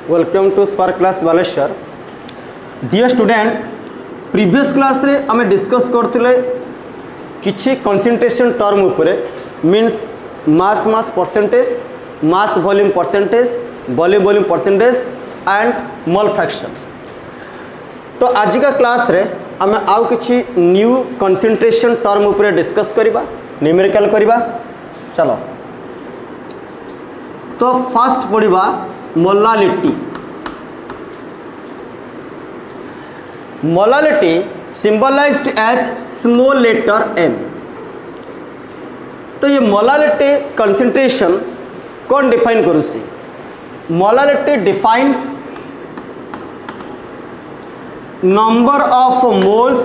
Welcome to spark class Baleswar. Dear student, previous class रे आमे discuss करथिले किछि कंसंट्रेशन टर्म उपरे, means mass mass percentage, mass volume percentage, volume percentage and mole fraction. तो आज का क्लास रे आमे आउ किछि न्यू कंसंट्रेशन टर्म उपरे डिस्कस करिबा, न्यूमेरिकल करिबा। चलो तो फर्स्ट पढ़िबा molality. Molality symbolized as small letter m। तो ये मोलालिटी कंसंट्रेशन कौन डिफाइन करूसी? Molality defines number of moles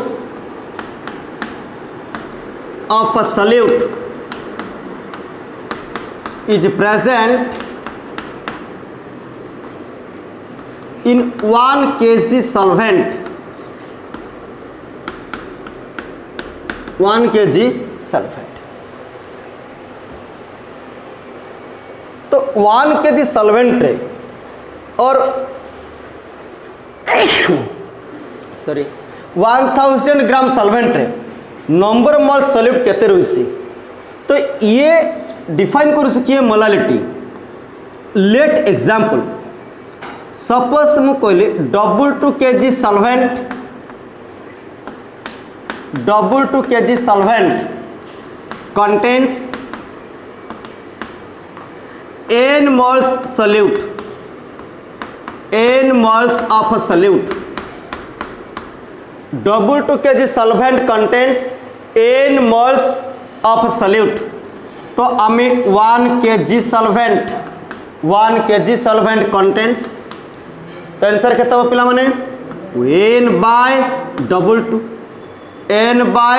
of a solute is present in 1 kg solvent, 1 kg solvent। तो 1 kg solvent रे और सॉरी 1000 ग्राम solvent रे नंबर मोल solute केते रही? तो ये डिफाइन करू किए मोलालिटी। लेट एग्जांपल, सपोज मु कहली 2 kg solvent, 2 kg solvent contains n moles solute, n moles of a solute। 2 kg solvent contains n moles of solute। तो आमी 1 kg solvent, 1 kg solvent contains, तो आंसर केते हो पिला माने n by 2, n by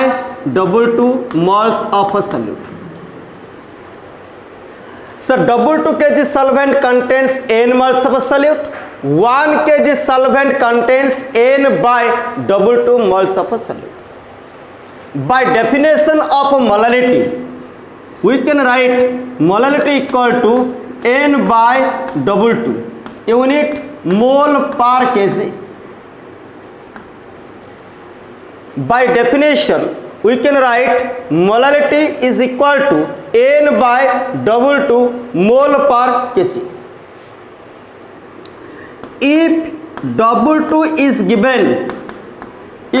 2 moles of a solute। So 2 kg solvent contains n moles of a solute, 1 kg solvent contains n by 2 moles of a solute। By definition of molality, we can write molality equal to n by 2 unit mole per kg। By definition, we can write molality is equal to n by 2 mole per kg। If 2 is given,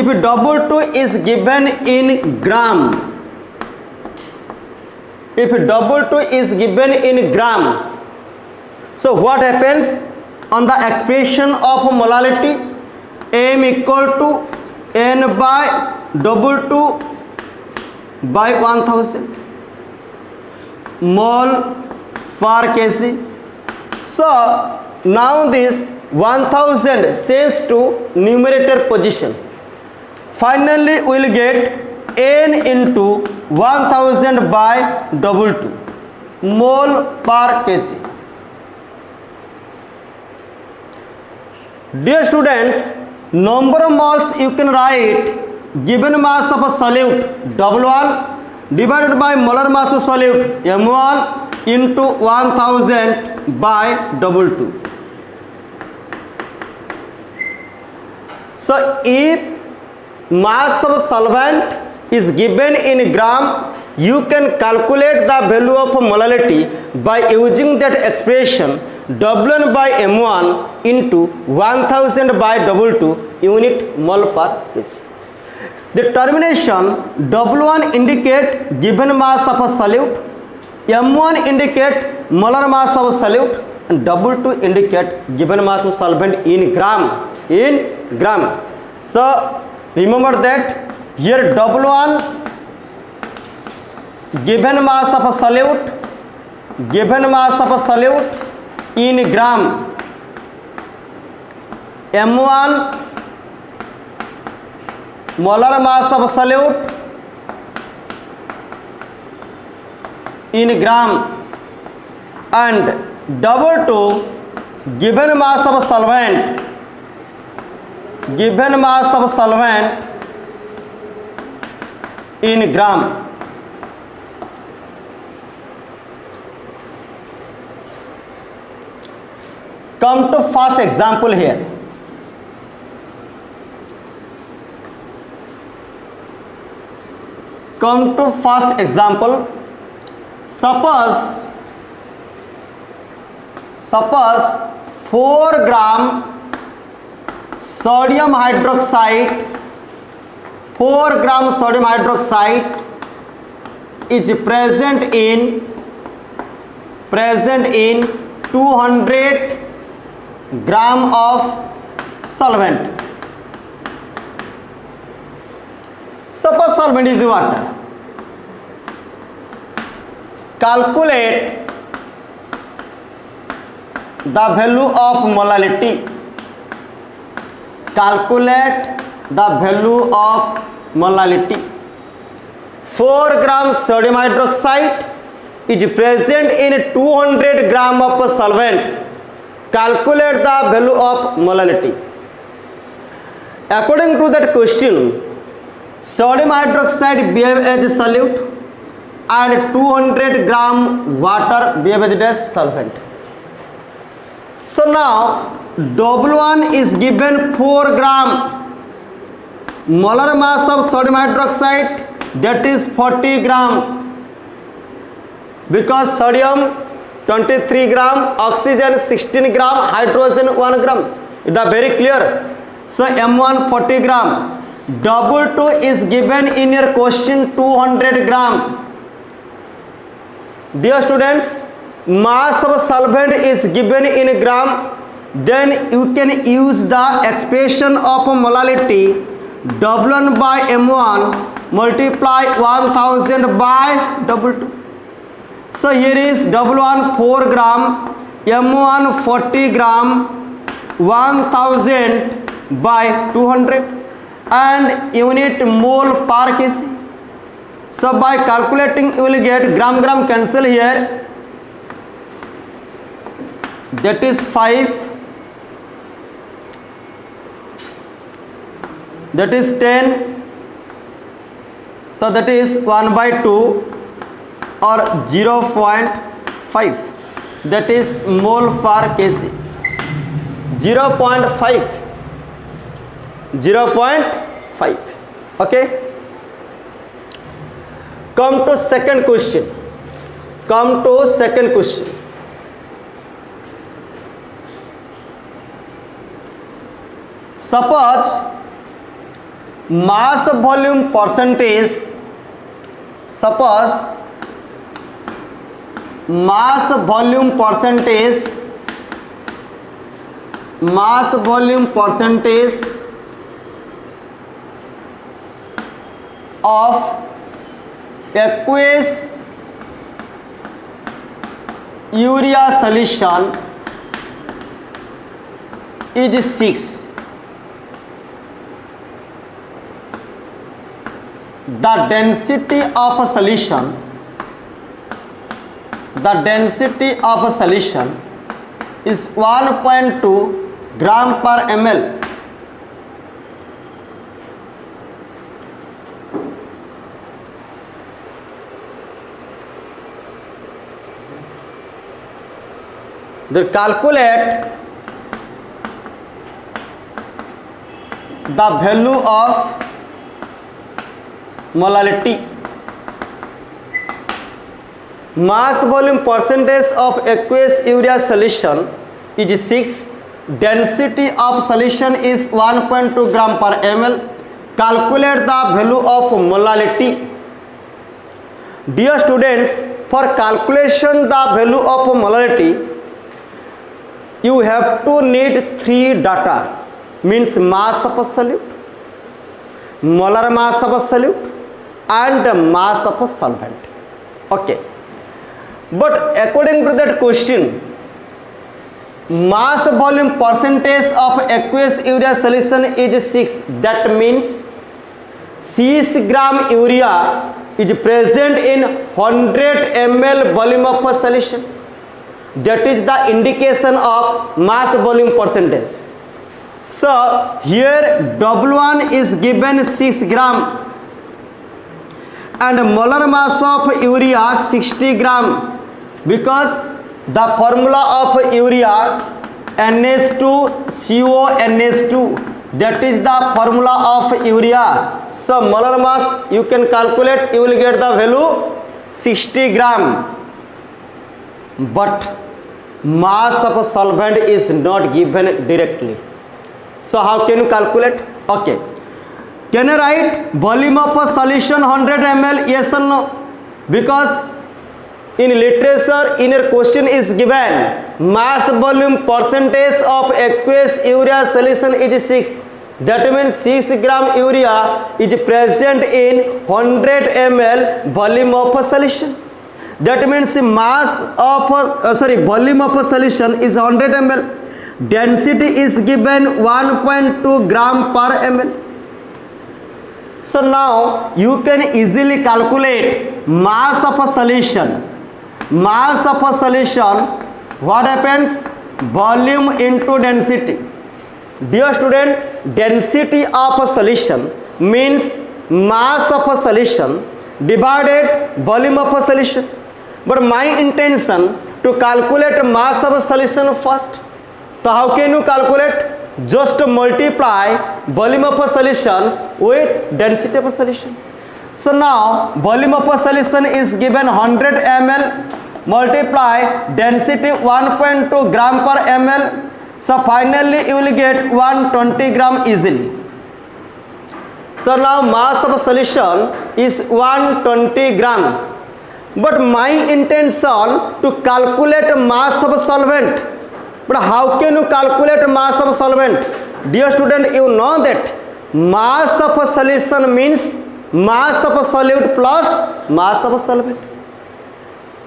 if 2 is given in gram, if 2 is given in gram, so what happens on the expression of molality? M equal to n by 2 by 1000 mole per kg। So now this 1000 change to numerator position, finally we will get n into 1000 by 2 mole per kg। Dear students, number of moles you can write given mass of a solute W1 divided by molar mass of solute M1 into 1000 by 2। So if mass of solvent is given in gram, you can calculate the value of molality by using that expression W1 by M1 into 1000 by 2 unit mole per kg। The termination W1 indicate given mass of a solute, M1 indicate molar mass of a solute, and W2 indicate given mass of solvent in gram, in gram। So remember that here W1 given mass of a solute, given mass of a solute in gram, M1 molar mass of a solute in gram, and W2 given mass of a solvent, given mass of a solvent in gram। Come to first example here. Come to first example. Suppose 4 gram sodium hydroxide, 4 gram sodium hydroxide is present in 200 gram of solvent. Suppose solvent is water. Calculate the value of molality. Calculate the value of molality. 4 gram sodium hydroxide is present in 200 gram of solvent. Calculate the value of molality. According to that question, sodium hydroxide behave as a solute and 200 gram water behave as a solvent. So now W1 is given 4 gram molar mass of sodium hydroxide, that is 40 gram, because sodium 23 gram, oxygen 16 gram, hydrogen 1 gram. Is that very clear? So M1 40 gram. W2 is given in your question 200 gram. Dear students, mass of solvent is given in gram, then you can use the expression of molality W1 by M1 multiply 1000 by W2. So here is W1 4 gram, M1 40 gram, 1000 by 200 and unit mole per kg. So by calculating you will get gram cancel here, that is 5, that is 10, so that is 1 by 2 or 0.5, that is mole per kg. 0.5. Okay. Come to second question. Suppose mass volume percentage of aqueous urea solution is 6. The density of solution is 1.2 gram per ml. They calculate the value of molality. Mass volume percentage of aqueous urea solution is 6. Density of solution is 1.2 gram per ml. Calculate the value of molality. Dear students, for calculation the value of molality, you have to need 3 data, means mass of solute, molar mass of solute and mass of solvent. Okay, but according to that question, mass volume percentage of aqueous urea solution is 6. That means 6 gram urea is present in 100 ml volume of solution. That is the indication of mass volume percentage. So here W1 is given 6 gram and molar mass of urea 60 gram, because the formula of urea NH2CONH2, that is the formula of urea. So molar mass you can calculate, you will get the value 60 gram. But mass of solvent is not given directly. So how can you calculate? Okay. Can I write volume of a solution 100 ml? Yes or no? Because in literature, in a question is given mass volume percentage of aqueous urea solution is 6. That means 6 gram urea is present in 100 ml volume of a solution. That means mass of volume of a solution is 100 ml. Density is given 1.2 gram per ml. So now you can easily calculate mass of a solution. Mass of a solution, what happens? Volume into density. Dear student, density of a solution means mass of a solution divided volume of a solution. But my intention to calculate mass of a solution first. So how can you calculate? Just multiply volume of a solution with density of a solution. So now volume of a solution is given 100 ml, multiply density 1.2 gram per ml. So finally you will get 120 gram easily. So now mass of a solution is 120 gram. But my intention to calculate mass of a solvent. But how can you calculate mass of a solvent? Dear student, you know that mass of a solution means mass of a solute plus mass of a solvent.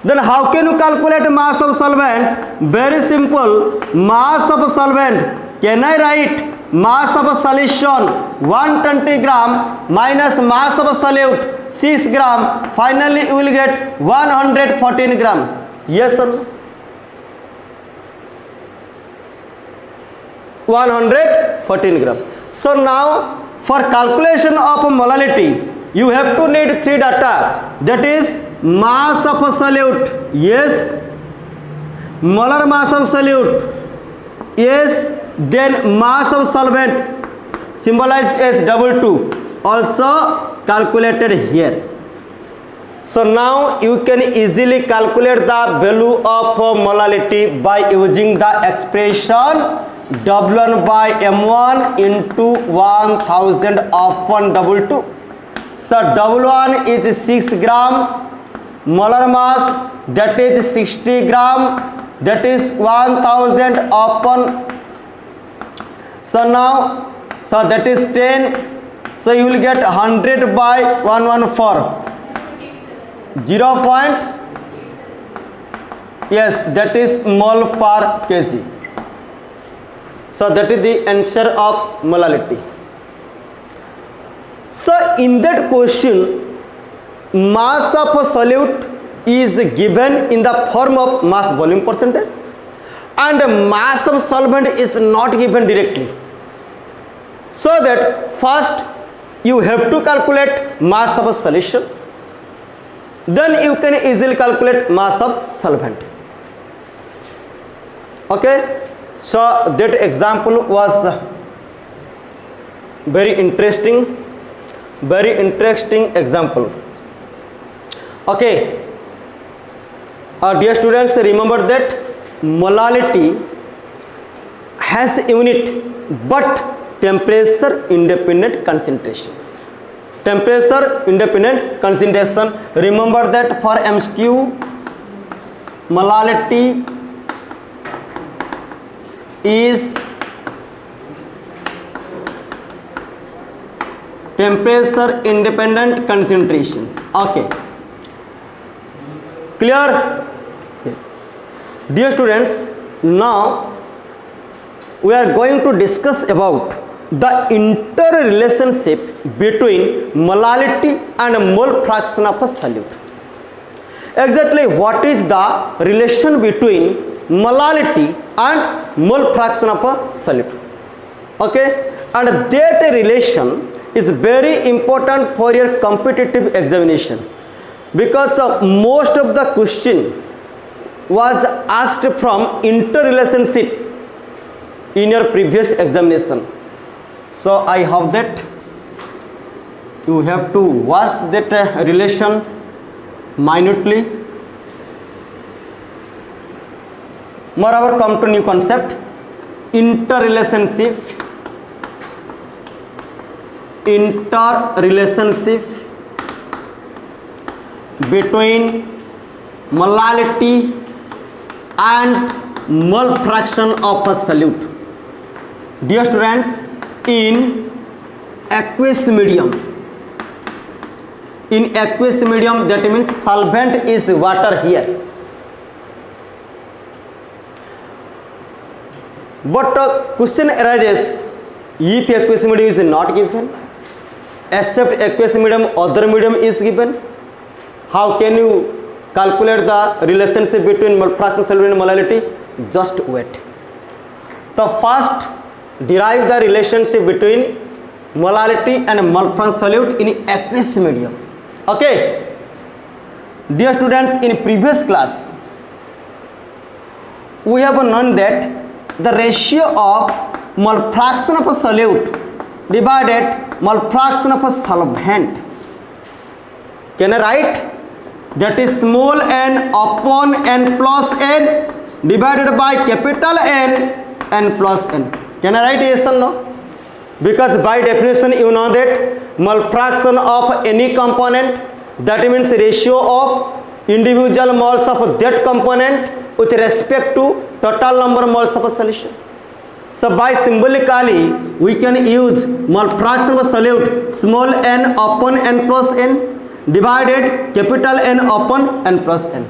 Then how can you calculate mass of solvent? Very simple. Mass of a solvent. Can I write mass of a solution 120 gram minus mass of a solute 6 gram? Finally you will get 114 gram. Yes or no? 114 gram. So now for calculation of molality, you have to need 3 data. That is mass of a solute. Yes. Molar mass of solute. Yes. Then mass of solvent, symbolized as double 2, also calculated here. So now you can easily calculate the value of molality by using the expression W1 by M1 into 1000 upon double 2. So W1 is 6 gram, molar mass that is 60 gram, that is 1000 upon. So now, so that is 10. So you will get 100 by 114. 0. Yes, that is mole per kg. So that is the answer of molality. So in that question, mass of a solute is given in the form of mass volume percentage, and mass of solvent is not given directly. So that first you have to calculate mass of a solution, then you can easily calculate mass of solvent. Okay, so that example was very interesting example. Okay, dear students, remember that molality has unit but temperature independent concentration. Temperature independent concentration. Remember that for MCQ, molality is temperature independent concentration. Okay, clear? Okay. Dear students, now we are going to discuss about the interrelationship between molality and mole fraction of a solute. Exactly what is the relation between molality and mole fraction of a solute? Okay, and that relation is very important for your competitive examination, because most of the question was asked from interrelationship in your previous examination. So I hope that you have to watch that relation minutely. Moreover, come to new concept, interrelationship between molality and mole fraction of a solute. Dear students, in aqueous medium, that means solvent is water here, but question arises, if aqueous medium is not given, except aqueous medium other medium is given, how can you calculate the relationship between mole fraction solute and molality? Just wait. The first derive the relationship between molality and mole fraction solute in aqueous medium. Okay, dear students, in previous class we have known that the ratio of mole fraction of a solute divided mole fraction of a solvent, can I write that is small n upon n plus n divided by capital N plus n. Can I write yes or no? Because by definition you know that mole fraction of any component, that means ratio of individual moles of that component with respect to total number of moles of a solution. So by symbolically we can use mole fraction of a solute small n upon n plus n divided capital N upon n plus n.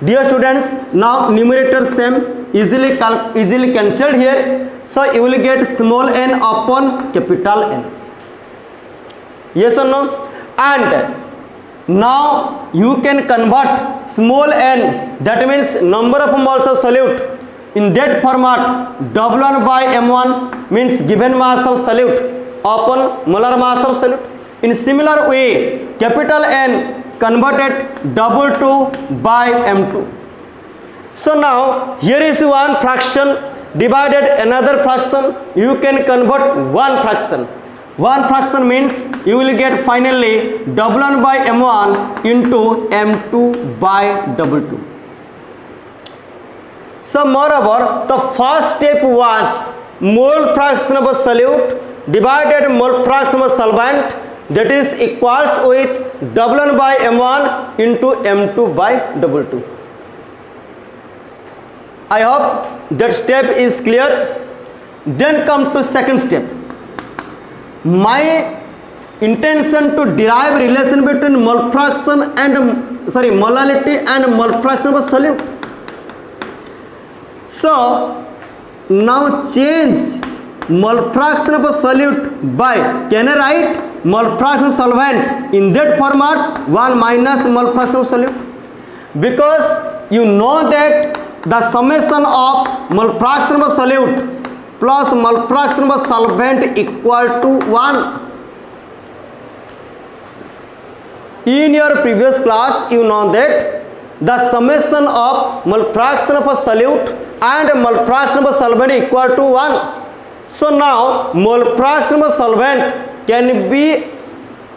Dear students, now numerator same, easily cancelled here, so you will get small n upon capital N. Yes or no? And now you can convert small n, that means number of moles of solute, in that format W1 by M1 means given mass of solute upon molar mass of solute. In similar way, capital N converted W2 by M2. So now here is one fraction divided another fraction, you can convert one fraction. One fraction means you will get finally W1 by M1 into M2 by W2. So moreover, the first step was mole fraction of a solute divided mole fraction of a solvent, that is equals with W1 by M1 into M2 by W2. I hope that step is clear. Then come to second step. My intention to derive relation between mole fraction and molality and mole fraction of a solute. So now change mole fraction of a solute by, can I write mole fraction solvent in that format 1 minus mole fraction of solute, because you know that the summation of mole fraction of a solute plus mole fraction of a solvent equal to 1. In your previous class you know that the summation of mole fraction of a solute and mole fraction of a solvent equal to 1. So now mole fraction of a solvent can be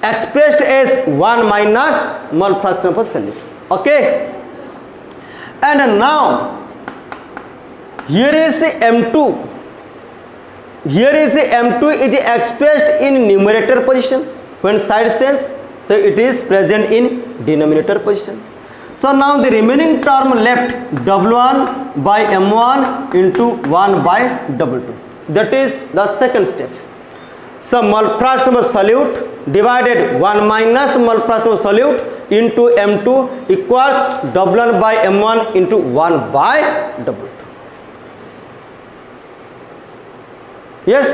expressed as 1 minus mole fraction of a solute. Okay, and now here is M2. Here is M2 is expressed in numerator position when side change, so it is present in denominator position. So now the remaining term left W1 by M1 into 1 by W2. That is the second step. So mole fraction of solute divided 1 minus mole fraction of solute into M2 equals W1 by M1 into 1 by W2. Yes,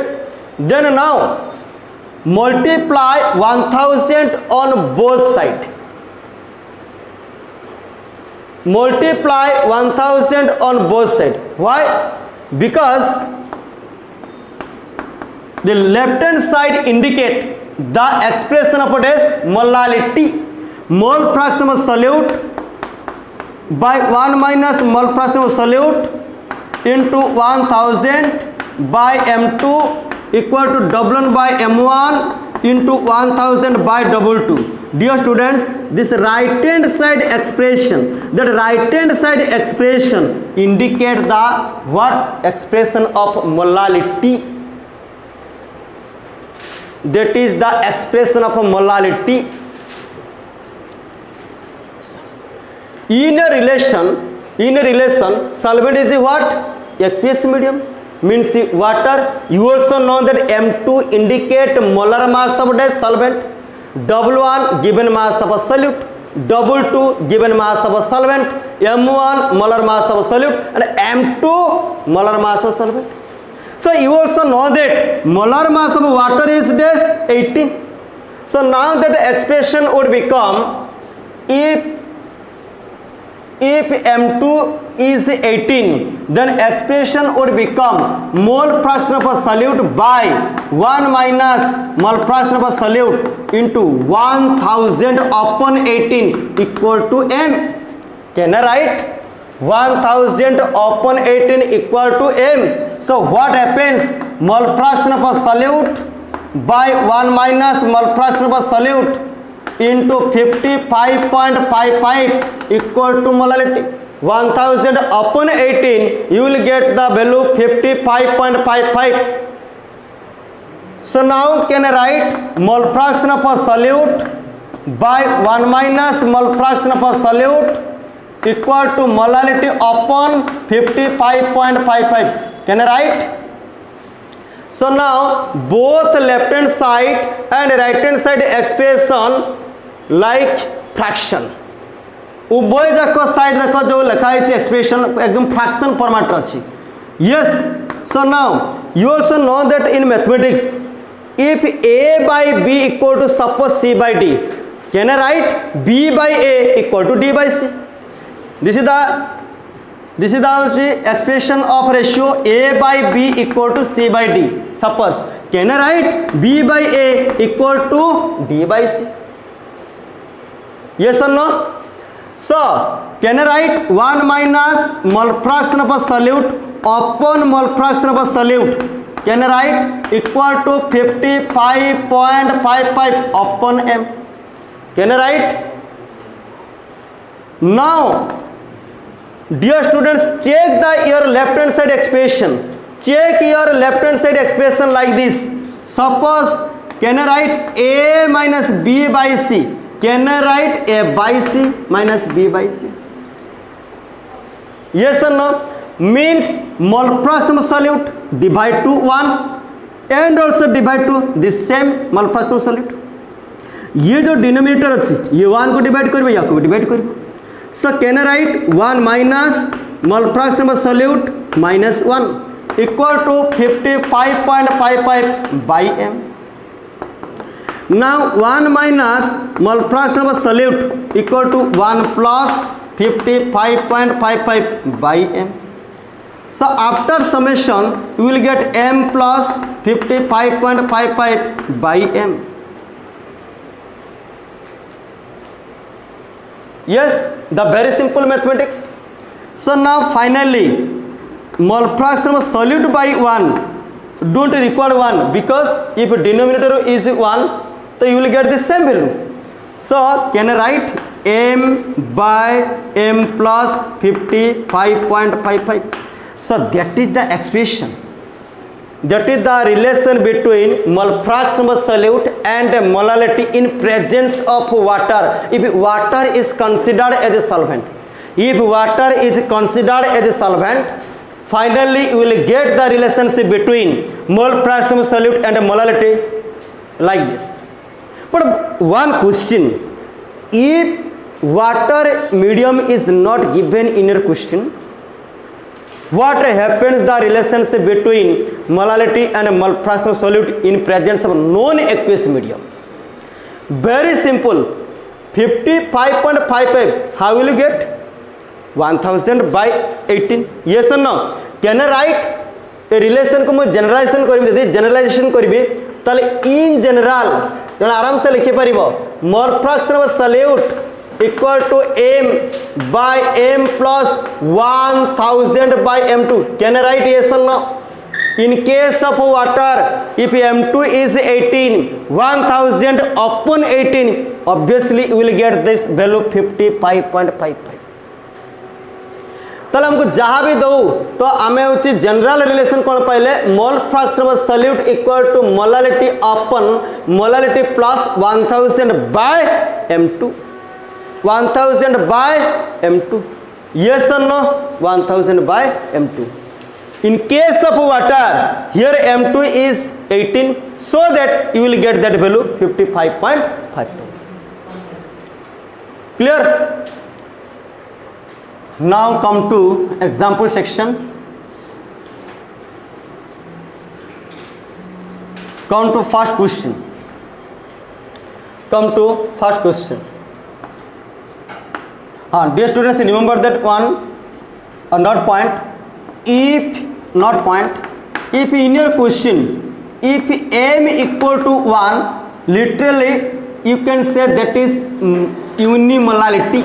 then now multiply 1000 on both sides. Multiply 1000 on both sides. Why? Because the left hand side indicate the expression of it as molality, mole fraction of solute by 1 minus mole fraction of solute into 1000 by m2 equal to w1 by m1 into 1000 by w2. Dear students, this right hand side expression, that right hand side expression indicate the what expression of molality. That is the expression of molality. In a relation, solvent is what? Aqueous medium, means water. You also know that M2 indicate molar mass of the solvent, W1 given mass of a solute, W2 given mass of a solvent, M1 molar mass of a solute, and M2 molar mass of solvent. So you also know that molar mass of water is this 18. So now that expression would become, if M2 is 18, then expression would become mole fraction of a solute by 1 minus mole fraction of a solute into 1000 upon 18 equal to M. Can I write? 1000 upon 18 equal to M. So what happens? Mole fraction of a solute by 1 minus mole fraction of a solute into 55.55 equal to molality. 1000 upon 18, you will get the value 55.55. So now can I write mole fraction of a solute by 1 minus mole fraction of a solute equal to molality upon 55.55. Can I write? So now both left hand side and right hand side expression like fraction. उभय जाक side देख जो लिखाई expression एकदम fraction format अच्छी. Yes. So now you also know that in mathematics, if a by b equal to suppose c by d, can I write b by a equal to d by c? This is the expression of ratio a by b equal to c by d. Suppose can I write b by a equal to d by c? Yes or no? So can I write 1 minus mole fraction of a solute upon mole fraction of a solute? Can I write equal to 55.55 upon m? Can I write? Now dear students, check your left hand side expression. Check your left hand side expression like this. Suppose can I write a minus b by c? Can I write a by c minus b by c? Yes or no? Means mole fraction of solute divide to 1 and also divide to this same mole fraction of solute. ये जो denominator अच्छी ये 1 को divide करिए या को divide करिए. So can I write 1 minus mole fraction of solute minus 1 equal to 55.55 by m. Now 1 minus mole fraction of a solute equal to 1 plus 55.55 by m. So after summation you will get m plus 55.55 by m. Yes, the very simple mathematics. So now finally mole fraction of solute by 1 don't require 1 because if denominator is 1 so you will get the same value. So can I write m by m plus 55.55. So that is the expression. That is the relation between mole fraction of solute and molality in presence of water. If water is considered as a solvent, finally you will get the relationship between mole fraction of solute and molality like this. But one question, if water medium is not given in your question, what happens the relationship between molality and mole fraction of solute in presence of non-aqueous medium? Very simple. 55.55. How will you get? 1000 by 18. Yes or no? Can I write a relation को मैं generalization करी भी generalization करी भी ताले in general जन आराम से लिखे परिबो mole fraction of solute equal to m by m plus 1000 by m2. Can I write yes or no? In case of water, if M2 is 18, 1000 upon 18, obviously you will get this value 55.55. ताले हमको जहाँ भी दो तो आमे होची general relation कौन पाइले mole fraction of solute equal to molality अपन molality plus 1000 by M2, 1000 by M2. Yes or no? 1000 by M2. In case of water, here M2 is 18, so that you will get that value 55.52. Clear? Now come to example section. Come to first question. Dear students, remember that one not point. If in your question, if m equal to 1, literally you can say that is unimolality,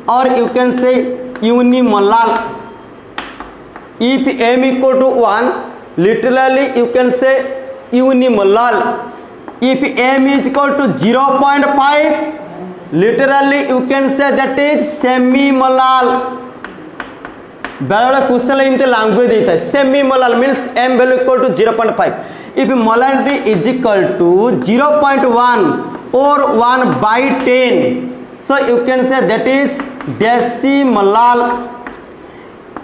or you can say unimolal. If m equal to 1, literally you can say unimolal. If m is equal to 0.5, literally you can say that is semimolal. बेला question इनते language देता है semimolar means m value equal to 0.5. If molarity is equal to 0.1 और 1/10, so you can say that is decimolal.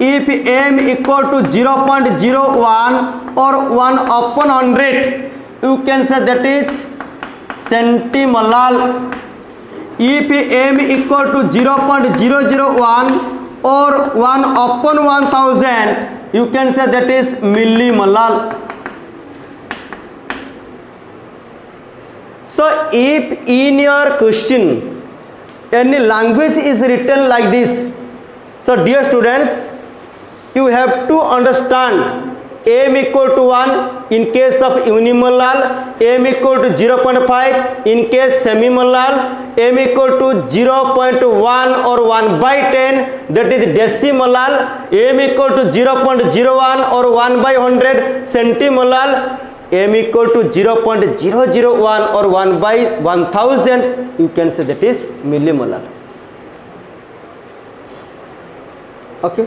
If m equal to 0.01 or 1/100, you can say that is centimolal. If m equal to 0.001 or 1/1000, you can say that is millimolal. So if in your question any language is written like this, so dear students, you have to understand m equal to 1 in case of unimolar, m equal to 0.5 in case semimolar, m equal to 0.1 or 1/10, that is decimolar, m equal to 0.01 or 1/100 centimolar, m equal to 0.001 or 1/1000, you can say that is millimolar. Okay.